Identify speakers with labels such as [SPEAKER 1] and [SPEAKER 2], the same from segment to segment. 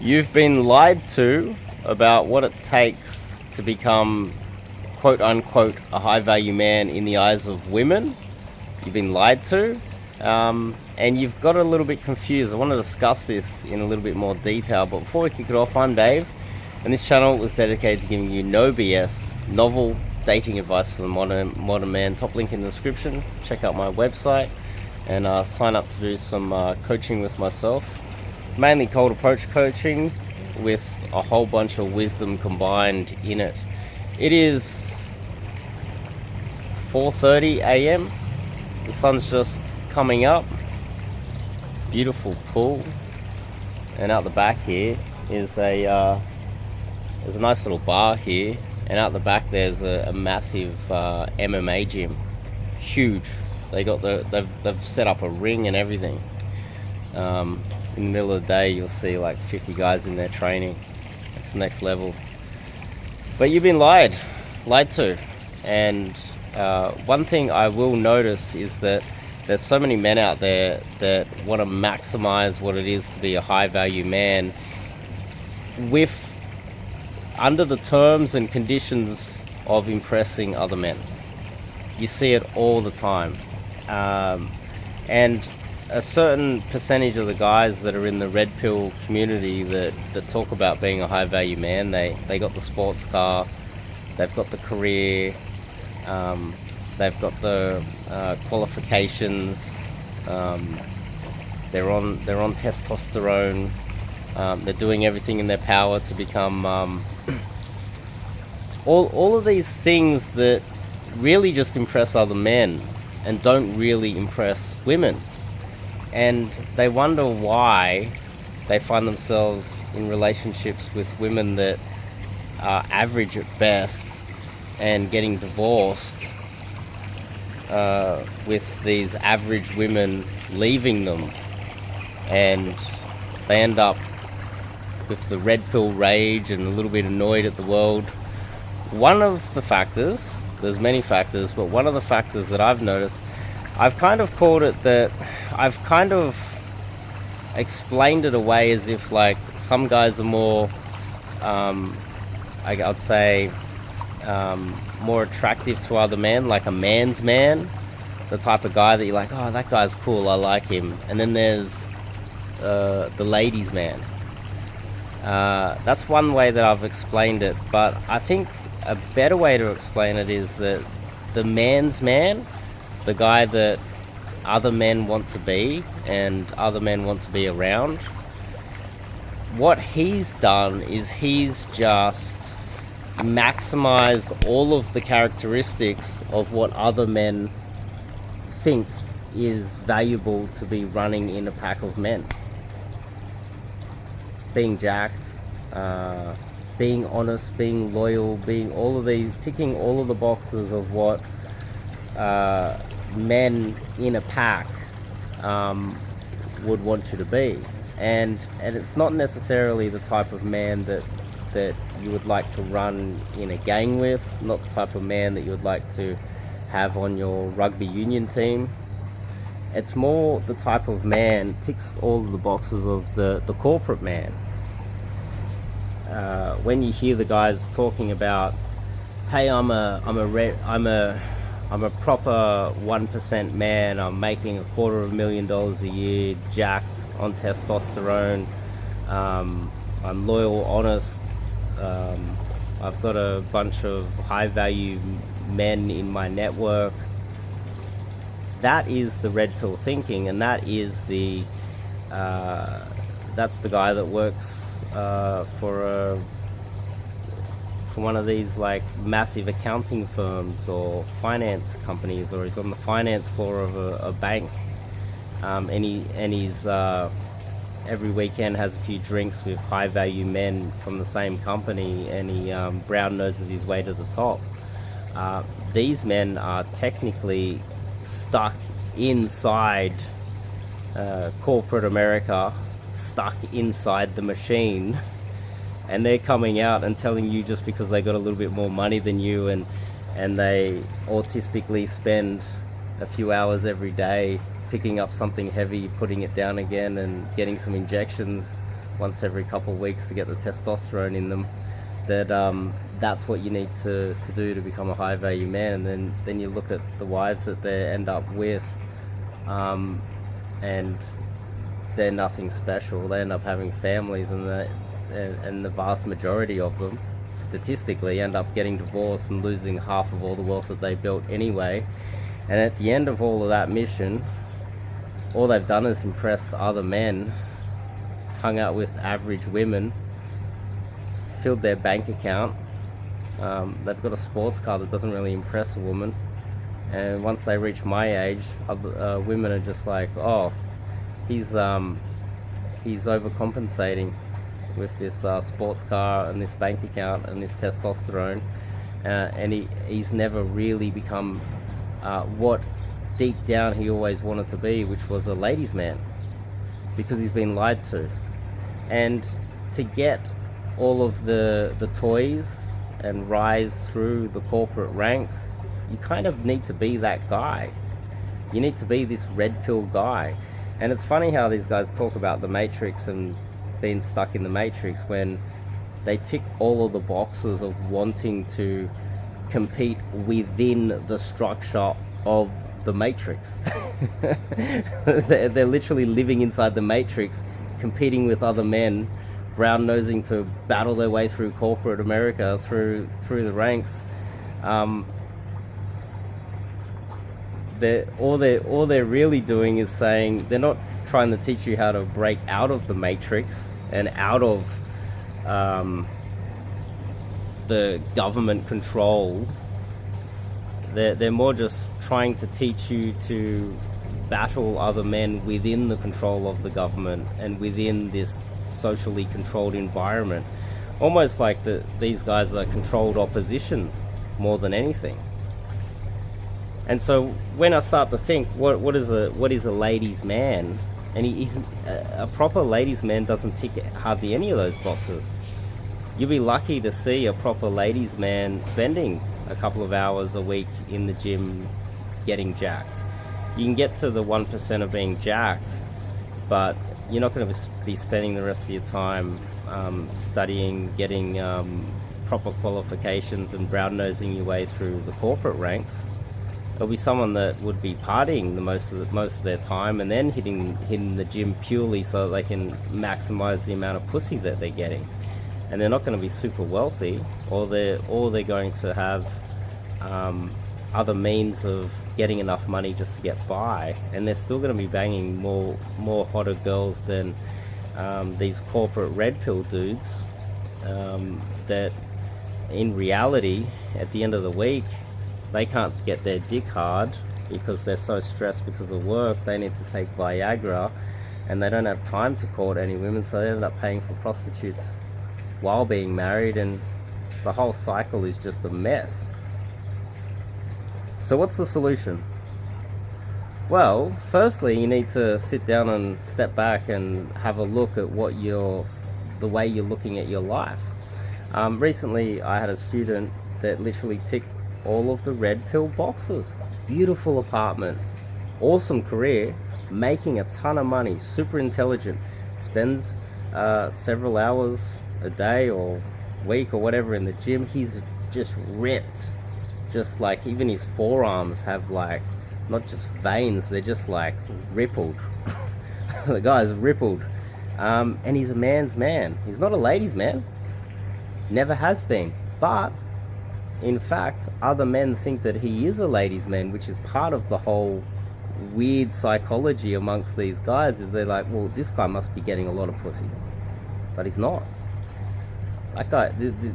[SPEAKER 1] You've been lied to about what it takes to become, quote unquote, a high value man in the eyes of women. You've been lied to, and you've got a little bit confused. I want to discuss this in a little bit more detail, but before we kick it off, I'm Dave, and this channel is dedicated to giving you no BS, novel dating advice for the modern man. Top link in the description. Check out my website and sign up to do some coaching with myself. Mainly cold approach coaching with a whole bunch of wisdom combined in it. It is 4:30 a.m. The sun's just coming up. Beautiful pool, and out the back here is there's a nice little bar here, and out the back there's a massive MMA gym, huge. They got they've set up a ring and everything. In the middle of the day you'll see like 50 guys in there training. It's the next level. But you've been lied to, and one thing I will notice is that there's so many men out there that want to maximize what it is to be a high value man under the terms and conditions of impressing other men. You see it all the time, and a certain percentage of the guys that are in the red pill community that talk about being a high value man, they got the sports car, they've got the career, they've got the qualifications, they're on testosterone, they're doing everything in their power to become all of these things that really just impress other men and don't really impress women. And they wonder why they find themselves in relationships with women that are average at best and getting divorced, with these average women leaving them, and they end up with the red pill rage and a little bit annoyed at the world. One of the factors, there's many factors, but one of the factors that I've noticed, I've kind of called it that I've kind of explained it away as if like some guys are more, I'd say, more attractive to other men, like a man's man, the type of guy that you're like, oh, that guy's cool, I like him. And then there's the ladies' man. That's one way that I've explained it, but I think a better way to explain it is that the man's man, the guy that other men want to be and other men want to be around, what he's done is he's just maximized all of the characteristics of what other men think is valuable to be running in a pack of men. Being jacked, being honest, being loyal, being all of these, ticking all of the boxes of what men in a pack would want you to be. And it's not necessarily the type of man that you would like to run in a gang with, not the type of man that you would like to have on your rugby union team. It's more the type of man ticks all of the boxes of the corporate man. When you hear the guys talking about, hey, I'm a proper 1% man, I'm making $250,000 a year, jacked, on testosterone, I'm loyal, honest, I've got a bunch of high value men in my network. That is the red pill thinking, and that is that's the guy that works for one of these like massive accounting firms or finance companies, or he's on the finance floor of a bank, and he's every weekend has a few drinks with high value men from the same company, and he brown noses his way to the top. These men are technically stuck inside corporate America, stuck inside the machine, and they're coming out and telling you just because they got a little bit more money than you, and they autistically spend a few hours every day picking up something heavy, putting it down again, and getting some injections once every couple of weeks to get the testosterone in them, that that's what you need to do to become a high value man. And then you look at the wives that they end up with, and they're nothing special. They end up having families, and the vast majority of them statistically end up getting divorced and losing half of all the wealth that they built anyway. And at the end of all of that mission, all they've done is impressed other men, hung out with average women, filled their bank account. They've got a sports car that doesn't really impress a woman, and once they reach my age, women are just like, oh, he's overcompensating with this sports car and this bank account and this testosterone, and he's never really become what deep down he always wanted to be, which was a ladies' man, because he's been lied to. And to get all of the toys and rise through the corporate ranks, you kind of need to be that guy. You need to be this red pill guy. And it's funny how these guys talk about the Matrix and being stuck in the Matrix when they tick all of the boxes of wanting to compete within the structure of the Matrix. They're literally living inside the Matrix, competing with other men, brown nosing to battle their way through corporate America, through the ranks. All they're really doing is saying, they're not trying to teach you how to break out of the Matrix and out of the government control. They're more just trying to teach you to battle other men within the control of the government and within this socially controlled environment. Almost like these guys are controlled opposition more than anything. And so when I start to think, what is a ladies' man? And he's a proper ladies' man doesn't tick hardly any of those boxes. You'll be lucky to see a proper ladies' man spending a couple of hours a week in the gym getting jacked. You can get to the 1% of being jacked, but you're not going to be spending the rest of your time studying, getting proper qualifications and brown-nosing your way through the corporate ranks. It'll be someone that would be partying most of their time, and then hitting the gym purely so that they can maximize the amount of pussy that they're getting. And they're not going to be super wealthy, or they're going to have other means of getting enough money just to get by, and they're still going to be banging more hotter girls than these corporate red pill dudes that in reality at the end of the week they can't get their dick hard because they're so stressed because of work. They need to take Viagra, and they don't have time to court any women, so they end up paying for prostitutes while being married, and the whole cycle is just a mess. So what's the solution? Well, firstly, you need to sit down and step back and have a look at the way you're looking at your life. Recently, I had a student that literally ticked all of the red pill boxes. Beautiful apartment, awesome career, making a ton of money, super intelligent, spends several hours a day or week or whatever in the gym. He's just ripped, just like even his forearms have like not just veins, they're just like rippled. The guy's rippled, and he's a man's man. He's not a ladies' man, never has been. But in fact, other men think that he is a ladies' man, which is part of the whole weird psychology amongst these guys. Is they're like, well, this guy must be getting a lot of pussy, but he's not. That guy,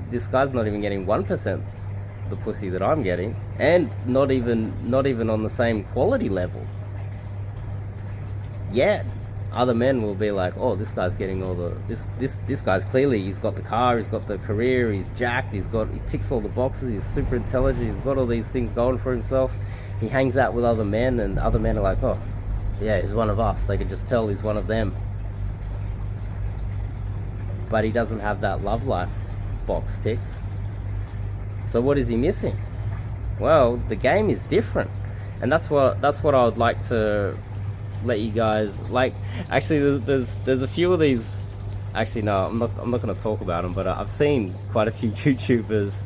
[SPEAKER 1] this guy's not even getting 1% the pussy that I'm getting, and not even on the same quality level. Yet other men will be like, oh, this guy's getting all the this guy's clearly, he's got the car, he's got the career, he's jacked, he ticks all the boxes, he's super intelligent, he's got all these things going for himself. He hangs out with other men, and other men are like, oh yeah, he's one of us. They can just tell he's one of them. But he doesn't have that love life box ticked. So what is he missing? Well, the game is different, and that's what I would like to let you guys, like, actually there's a few of these Actually, no, I'm not going to talk about them, but I've seen quite a few YouTubers.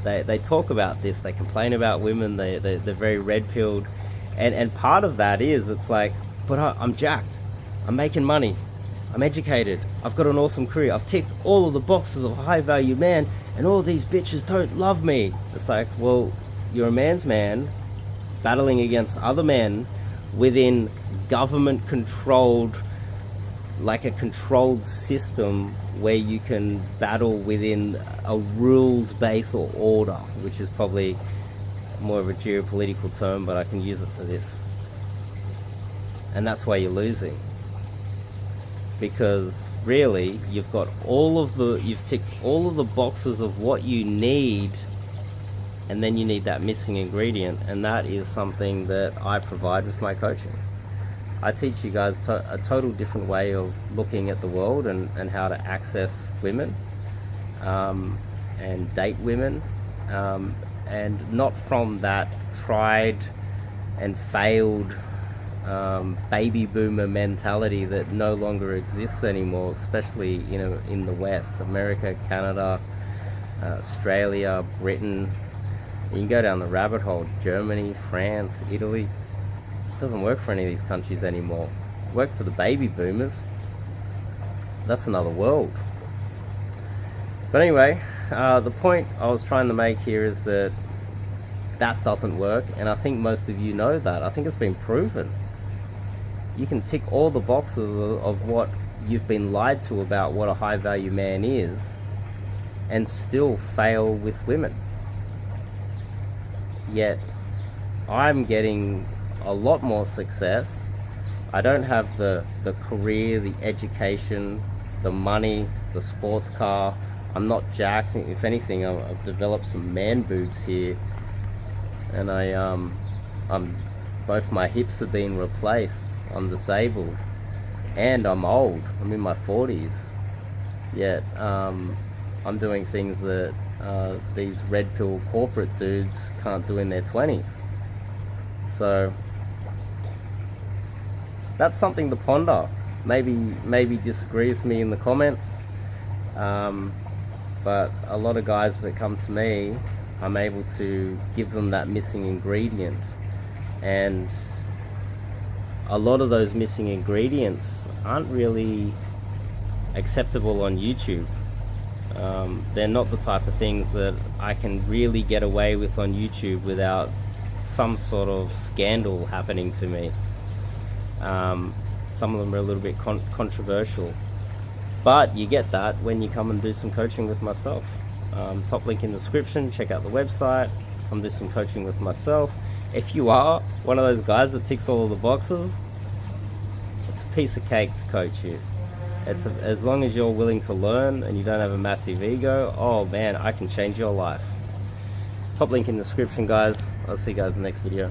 [SPEAKER 1] They talk about this. They complain about women. They're very red pilled, and part of that is it's like, but I'm jacked. I'm making money. I'm educated. I've got an awesome career. I've ticked all of the boxes of a high value man, and all these bitches don't love me. It's like, well, you're a man's man, battling against other men within government controlled, like a controlled system where you can battle within a rules based or order, which is probably more of a geopolitical term, but I can use it for this. And that's why you're losing, because really you've ticked all of the boxes of what you need, and then you need that missing ingredient, and that is something that I provide with my coaching. I teach you guys a total different way of looking at the world and how to access women and date women, and not from that tried and failed baby boomer mentality that no longer exists anymore, especially in the West, America, Canada, Australia, Britain. You can go down the rabbit hole, Germany, France, Italy. Doesn't work for any of these countries anymore. Work for the baby boomers. That's another world. But anyway, the point I was trying to make here is that doesn't work, and I think most of you know that. I think it's been proven. You can tick all the boxes of what you've been lied to about what a high value man is, and still fail with women. Yet I'm getting a lot more success. I don't have the career, the education, the money, the sports car. I'm not jacked. If anything, I've developed some man boobs here, and I'm both my hips have been replaced. I'm disabled, and I'm old. I'm in my 40s. Yet I'm doing things that these red pill corporate dudes can't do in their 20s. So that's something to ponder. Maybe disagree with me in the comments, but a lot of guys that come to me, I'm able to give them that missing ingredient, and a lot of those missing ingredients aren't really acceptable on YouTube. They're not the type of things that I can really get away with on YouTube without some sort of scandal happening to me. Some of them are a little bit controversial, but you get that when you come and do some coaching with myself. Top link in the description. Check out the website. Come do some coaching with myself. If you are one of those guys that ticks all of the boxes, it's a piece of cake to coach you. As long as you're willing to learn and you don't have a massive ego, oh man, I can change your life. Top link in the description, guys. I'll see you guys in the next video.